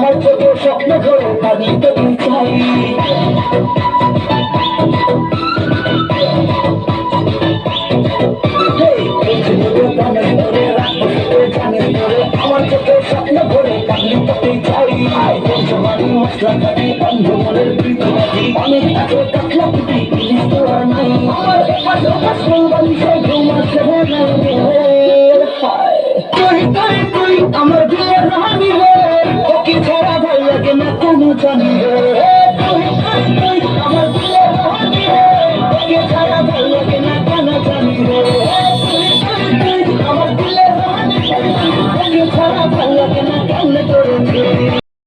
আমার চোখে স্বপ্ন ধরে পানি পেতে চাই আমার চোখে স্বপ্ন ধরে পানি পেতে চাই জমানি মশলা খাটি বন্ধ মনের প্রীতি অনেক আছে কাতলা পুটি ইলিশ তো আর নাই আমার পাশে পাশে বালিশে ঘুমাচ্ছে তুই আমার বিয়ে রানি রে ওকে ছাড়া ভাই লাগে না কোনো জানি রে